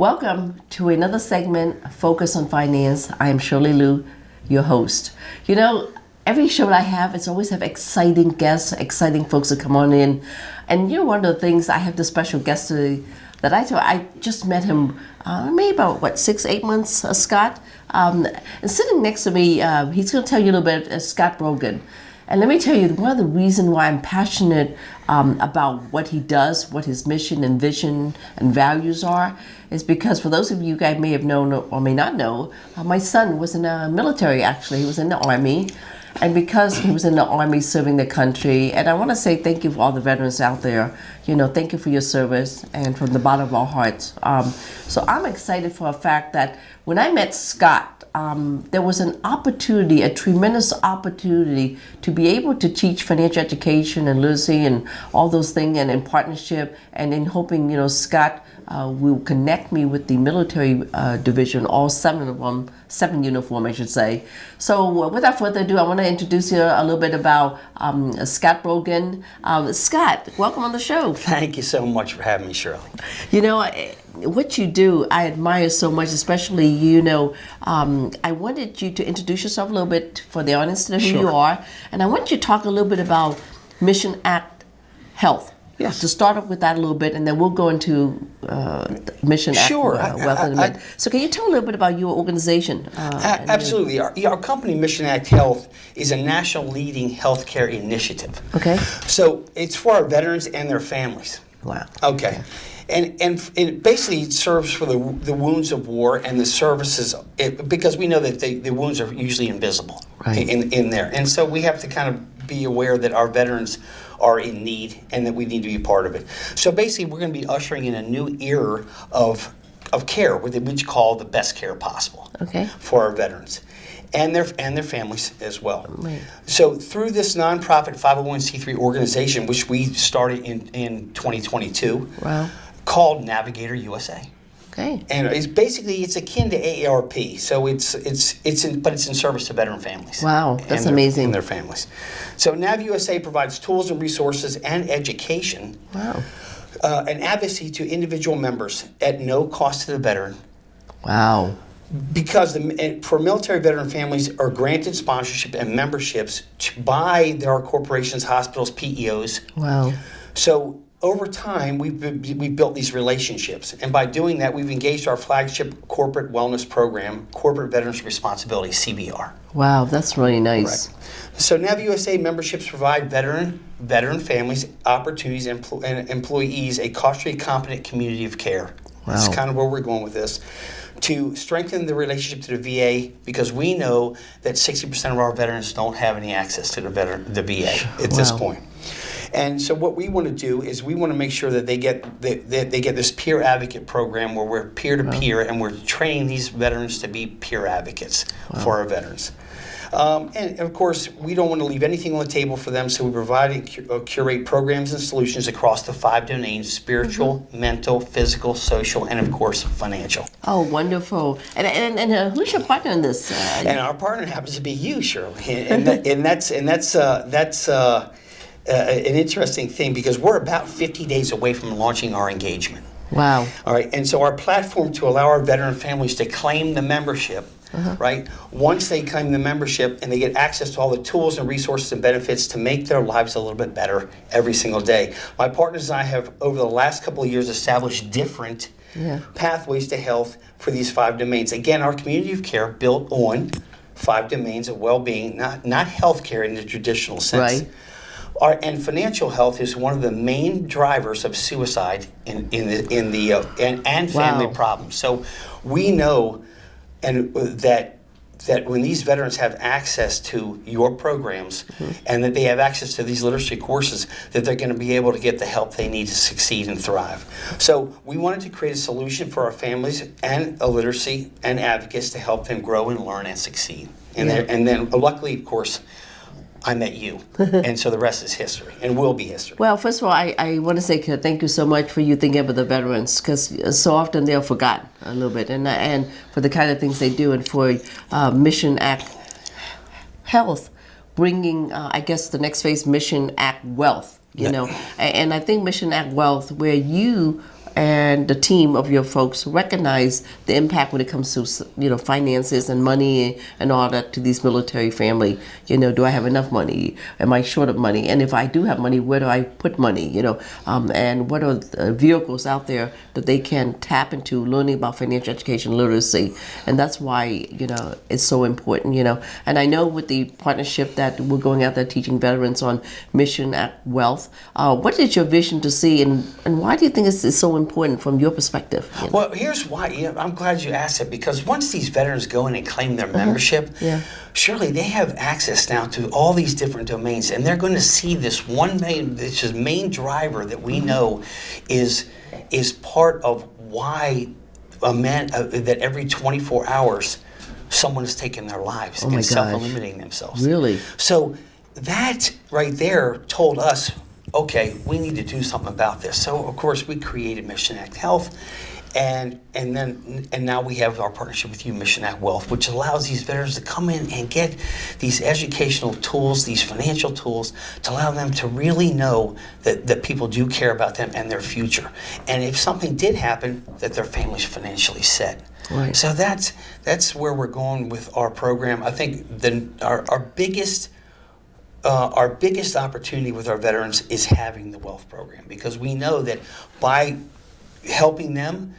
Welcome to another segment, Focus on Finance. I am Shirley Luu, your host. You know, every show that I have, it's always have exciting guests, exciting folks that come on in. And you know, one of the things, I have this special guest today that I just met him maybe about, 6-8 months, Scott. And sitting next to me, he's going to tell you a little bit, Scott Brogan. And let me tell you, one of the reasons why I'm passionate about what he does, what his mission and vision and values are, is because for those of you guys may have known or may not know, my son was in the military, actually. He was in the Army. And because he was in the Army serving the country, and I want to say thank you for all the veterans out there. You know, thank you for your service, and from the bottom of our hearts. So I'm excited for a fact that when I met Scott, there was an opportunity, a tremendous opportunity to be able to teach financial education and literacy and all those things, and in partnership, and in hoping, you know, Scott will connect me with the military division, all 7 of them, 7 uniform, I should say. So without further ado, I want to introduce you a little bit about Scott Brogan. Scott, welcome on the show. Thank you so much for having me, Shirley. You know, what you do, I admire so much, especially, you know, I wanted you to introduce yourself a little bit for the audience to know who you are. And I want you to talk a little bit about Mission Act Health. Yes. To start off with that a little bit, and then we'll go into Mission Act Wealth in a minute. So can you tell a little bit about your organization? Absolutely. Our company, Mission Act Health, is a national leading healthcare initiative. Okay. So it's for our veterans and their families. Wow. Okay. And it basically serves for the wounds of war and the services, because we know that the wounds are usually invisible in there. And so we have to kind of be aware that our veterans are in need and that we need to be part of it. So basically, we're going to be ushering in a new era of care, which we call the best care possible for our veterans and their families as well. Right. So through this nonprofit 501c3 organization, which we started in 2022, called Navigator USA. Okay. And it's akin to AARP, so it's in service to veteran families. Wow, that's amazing. And their families. So Nav USA provides tools and resources and education, and advocacy to individual members at no cost to the veteran. Wow. Because for military veteran families are granted sponsorship and memberships by their corporations, hospitals, PEOs. Wow. So over time, we've built these relationships, and by doing that, we've engaged our flagship corporate wellness program, Corporate Veterans Responsibility, CVR. Wow, that's really nice. Right. So Nav USA memberships provide veteran families, opportunities, and employees a culturally competent community of care. Wow. That's kind of where we're going with this. To strengthen the relationship to the VA, because we know that 60% of our veterans don't have any access to the VA at this point. And so what we want to do is we want to make sure that they get this peer advocate program where we're peer-to-peer and we're training these veterans to be peer advocates for our veterans. And of course, we don't want to leave anything on the table for them, so we provide and curate programs and solutions across the 5 domains: spiritual, mental, physical, social, and of course, financial. Oh, wonderful. And who's your partner in this? And our partner happens to be you, Shirley. And that's an interesting thing, because we're about 50 days away from launching our engagement. Wow. All right, and so our platform to allow our veteran families to claim the membership, right? Once they claim the membership and they get access to all the tools and resources and benefits to make their lives a little bit better every single day. My partners and I have, over the last couple of years, established different pathways to health for these 5 domains. Again, our community of care built on 5 domains of well-being, not healthcare in the traditional sense. Right. And financial health is one of the main drivers of suicide and family problems. So we know that when these veterans have access to your programs and that they have access to these literacy courses, that they're going to be able to get the help they need to succeed and thrive. So we wanted to create a solution for our families and a literacy and advocates to help them grow and learn and succeed. And then luckily, of course, I met you, and so the rest is history, and will be history. Well, first of all, I want to say thank you so much for you thinking about the veterans, because so often they're forgotten a little bit, and for the kind of things they do, and for Mission Act Health, bringing, I guess, the next phase, Mission Act Wealth, you know, and I think Mission Act Wealth, where you and the team of your folks recognize the impact when it comes to, finances and money and all that to these military family? Do I have enough money? Am I short of money? And if I do have money, where do I put money? And what are the vehicles out there that they can tap into learning about financial education literacy? And that's why, it's so important, And I know with the partnership that we're going out there teaching veterans on Mission at Wealth, what is your vision to see, and why do you think it's so important from your perspective? Well, here's why. I'm glad you asked it, because once these veterans go in and claim their membership, surely they have access now to all these different domains, and they're going to see this main driver that we know is part of why that every 24 hours someone is taking their lives and self-eliminating themselves. Really? So that right there told us, okay, we need to do something about this. So of course we created Mission Act Health, and now we have our partnership with you, Mission Act Wealth, which allows these veterans to come in and get these educational tools, these financial tools, to allow them to really know that people do care about them and their future. And if something did happen, that their family's financially set. Right. So that's where we're going with our program. I think our biggest opportunity with our veterans is having the wealth program, because we know that by helping them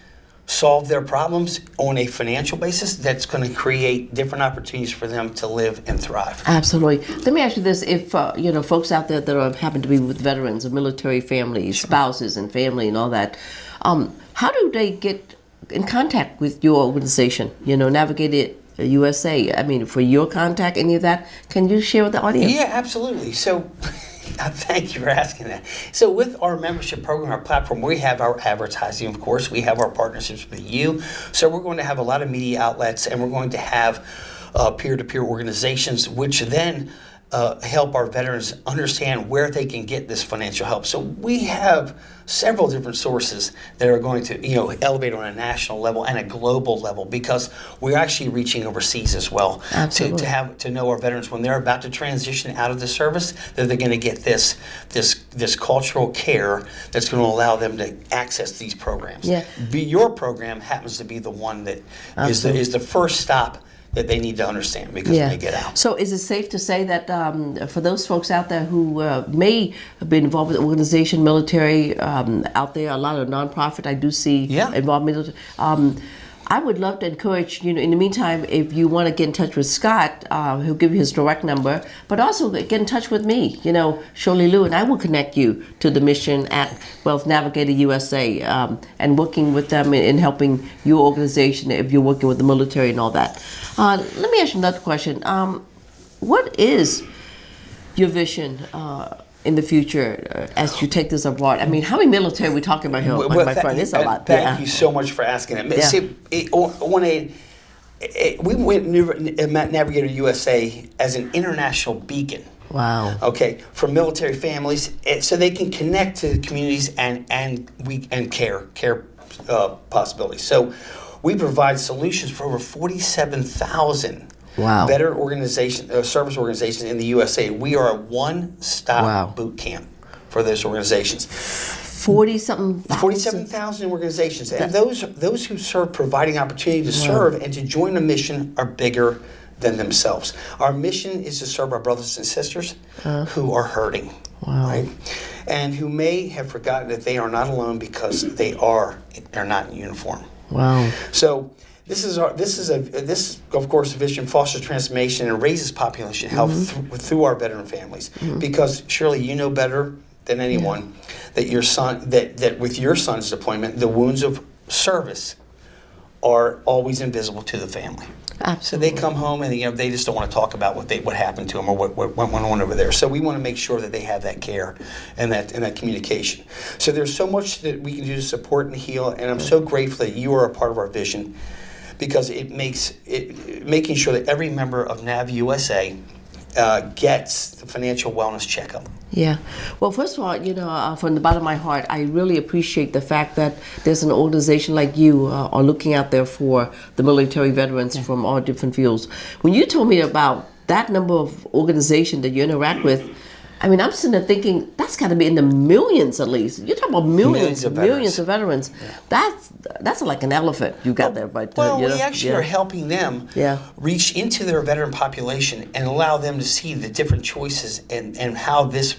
solve their problems on a financial basis, that's going to create different opportunities for them to live and thrive. Absolutely. Let me ask you this: if folks out there that happen to be with veterans or military families, spouses and family and all that, how do they get in contact with your organization? Navigate USA. I mean, for your contact, any of that, can you share with the audience? Yeah, absolutely. So. Thank you for asking that. So with our membership program, our platform, we have our advertising, of course. We have our partnerships with you. So we're going to have a lot of media outlets, and we're going to have peer-to-peer organizations, which then help our veterans understand where they can get this financial help. So we have several different sources that are going to elevate on a national level and a global level, because we're actually reaching overseas as well. Absolutely. to know our veterans when they're about to transition out of the service, that they're going to get this cultural care that's going to allow them to access these programs. Yeah. Your program happens to be the one that is the first stop that they need to understand, because when they get out. So is it safe to say that for those folks out there who may have been involved with the organization, military, out there, a lot of nonprofit, I do see involved military, I would love to encourage, in the meantime, if you want to get in touch with Scott, he'll give you his direct number, but also get in touch with me, Shirley Luu, and I will connect you to the Mission Act Wealth Navigator USA, and working with them in helping your organization if you're working with the military and all that. Let me ask you another question. What is your vision in the future as you take this abroad? I mean, how many military are we talking about here, my friend? It's a lot. Thank you so much for asking it. Yeah. See, we went Navigator USA as an international beacon. Wow. Okay, for military families, so they can connect to the communities and care possibilities. So we provide solutions for over 47,000 veteran service organizations in the USA. We are a one-stop boot camp for those organizations. 47,000 organizations, and those who serve, providing opportunity to serve and to join a mission, are bigger than themselves. Our mission is to serve our brothers and sisters who are hurting, right, and who may have forgotten that they are not alone because they're not in uniform. Wow. So this of course vision fosters transformation and raises population health through our veteran families. Because Shirley, you know better than anyone that your son that with your son's deployment, the wounds of service are always invisible to the family. Absolutely. So they come home and they just don't want to talk about what happened to them or what went on over there. So we want to make sure that they have that care and that communication. So there's so much that we can do to support and heal, and I'm so grateful that you are a part of our vision, because it makes making sure that every member of Nav USA gets the financial wellness checkup. Yeah. Well, first of all, from the bottom of my heart, I really appreciate the fact that there's an organization like you are looking out there for the military veterans from all different fields. When you told me about that number of organizations that you interact with, I mean, I'm sitting there thinking that's got to be in the millions at least. You're talking about millions of veterans. Yeah. That's like an elephant you got there. But we actually are helping them reach into their veteran population and allow them to see the different choices and how this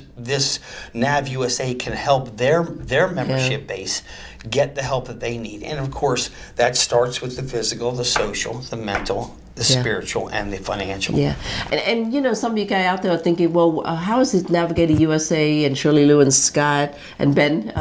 Nav USA can help their membership base get the help that they need. And of course, that starts with the physical, the social, the mental, the spiritual, and the financial. Yeah, and you know, some of you guys out there are thinking, well, how is it Navigator USA and Shirley Luu and Scott and Ben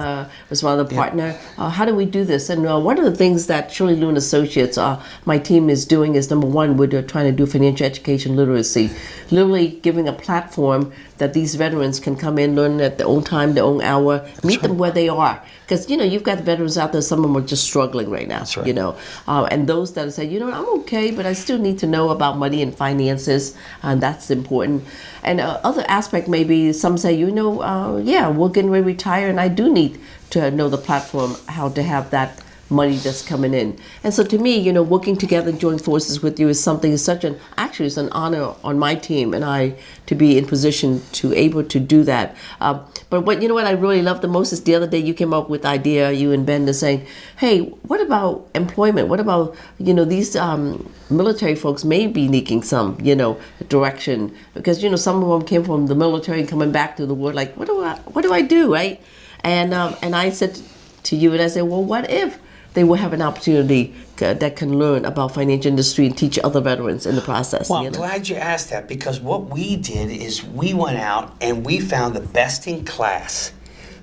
was one of the partner? How do we do this? And one of the things that Shirley Luu and Associates, my team is doing is, number one, we're trying to do financial education literacy, literally giving a platform that these veterans can come in, learn at their own time, their own hour, meet them where they are. Because, you know, you've got veterans out there, some of them are just struggling right now, you know. And those that say, you know, I'm okay, but I still need to know about money and finances, and that's important. And other aspect maybe some say, you know, we're getting ready to retire, and I do need to know the platform, how to have that money that's coming in. And so to me, you know, working together and join forces with you is something, it's an honor on my team and I to be in position to able to do that. But what I really love the most is the other day you came up with the idea, you and Ben, to saying, hey, what about employment? What about, you know, these military folks may be needing some, you know, direction, because, you know, some of them came from the military and coming back to the world like, what do I do, right? And I said to you, and I said, well, what if they will have an opportunity that can learn about financial industry and teach other veterans in the process? Well, I'm glad you asked that, because what we did is we went out and we found the best-in-class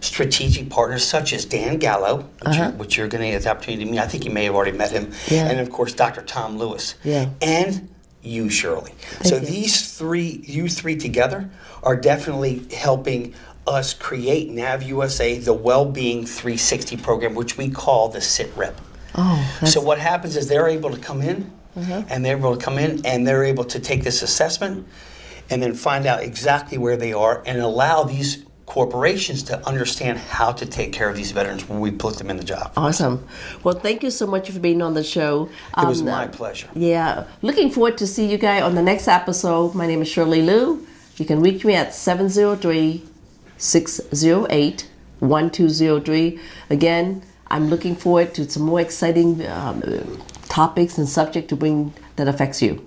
strategic partners such as Dan Gallo, which you're going to get the opportunity to meet. I think you may have already met him. Yeah. And, of course, Dr. Tom Lewis. Yeah. And you, Shirley. You three together are definitely helping us create Nav USA, the Wellbeing 360 program, which we call the SIT Rep. So what happens is they're able to come in, and they're able to take this assessment and then find out exactly where they are and allow these corporations to understand how to take care of these veterans when we put them in the job. Awesome. Well, thank you so much for being on the show. It was my pleasure. Yeah. Looking forward to see you guys on the next episode. My name is Shirley Luu. You can reach me at 703-608-1203. Again, I'm looking forward to some more exciting topics and subject to bring that affects you.